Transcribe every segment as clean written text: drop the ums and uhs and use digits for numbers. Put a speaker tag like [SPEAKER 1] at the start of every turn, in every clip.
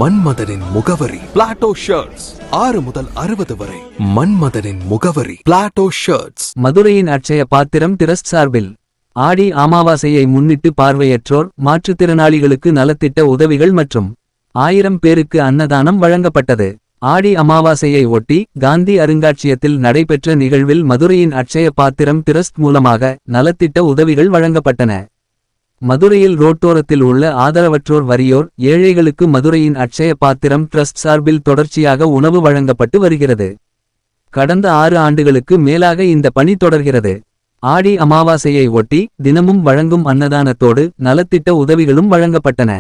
[SPEAKER 1] மன்மதனின் முகவரி Plato shirts. 6 முதல் 60 வரை. மன்மதனின் முகவரி பிளாட்டோ ஷர்ட்ஸ்.
[SPEAKER 2] மதுரையின் அட்சய பாத்திரம் டிரஸ்ட் சார்பில் ஆடி அமாவாசையை முன்னிட்டு பார்வையற்றோர் மாற்றுத்திறனாளிகளுக்கு நலத்திட்ட உதவிகள் மற்றும் 1000 பேருக்கு அன்னதானம் வழங்கப்பட்டது. ஆடி அமாவாசையை ஒட்டி காந்தி அருங்காட்சியகத்தில் நடைபெற்ற நிகழ்வில் மதுரையின் அட்சய பாத்திரம் டிரஸ்ட் மூலமாக நலத்திட்ட உதவிகள் வழங்கப்பட்டன. மதுரையில் ரோட்டோரத்தில் உள்ள ஆதரவற்றோர் வறியோர் ஏழைகளுக்கு மதுரையின் அட்சய பாத்திரம் டிரஸ்ட் சார்பில் தொடர்ச்சியாக உணவு வழங்கப்பட்டு வருகிறது. கடந்த 6 ஆண்டுகளுக்கு மேலாக இந்த பணி தொடர்கிறது. ஆடி அமாவாசையை ஒட்டி தினமும் வழங்கும் அன்னதானத்தோடு நலத்திட்ட உதவிகளும் வழங்கப்பட்டன.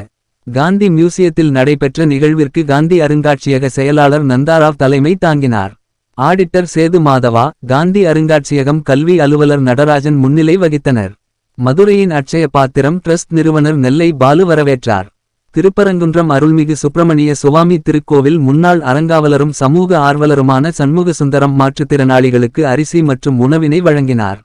[SPEAKER 2] காந்தி மியூசியத்தில் நடைபெற்ற நிகழ்விற்கு காந்தி அருங்காட்சியக செயலாளர் நந்தாராவ் தலைமை தாங்கினார். ஆடிட்டர் சேது மாதவா, காந்தி அருங்காட்சியகம் கல்வி அலுவலர் நடராஜன் முன்னிலை வகித்தனர். மதுரையின் அட்சய பாத்திரம் டிரஸ்ட் நிறுவனர் நெல்லை பாலு வரவேற்றார். திருப்பரங்குன்றம் அருள்மிகு சுப்பிரமணிய சுவாமி திருக்கோவில் முன்னாள் அறங்காவலரும் சமூக ஆர்வலருமான சண்முக சுந்தரம் மாற்றுத்திறனாளிகளுக்கு அரிசி மற்றும் உணவினை வழங்கினார்.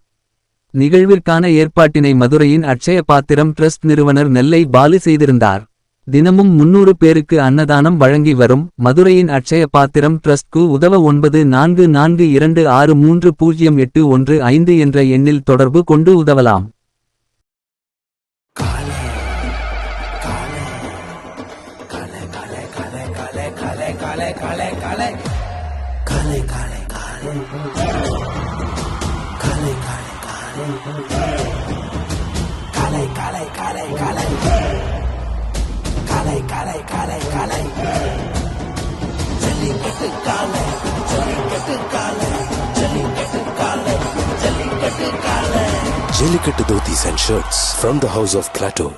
[SPEAKER 2] நிகழ்விற்கான ஏற்பாட்டினை மதுரையின் அட்சய பாத்திரம் டிரஸ்ட் நிறுவனர் நெல்லை பாலு செய்திருந்தார். தினமும் 300 பேருக்கு அன்னதானம் வழங்கி வரும் மதுரையின் அட்சய பாத்திரம் டிரஸ்ட்க்கு உதவ 9442630815 என்ற எண்ணில் தொடர்பு கொண்டு உதவலாம்.
[SPEAKER 3] Jellicate Dhotis and shirts from the house of Plateau.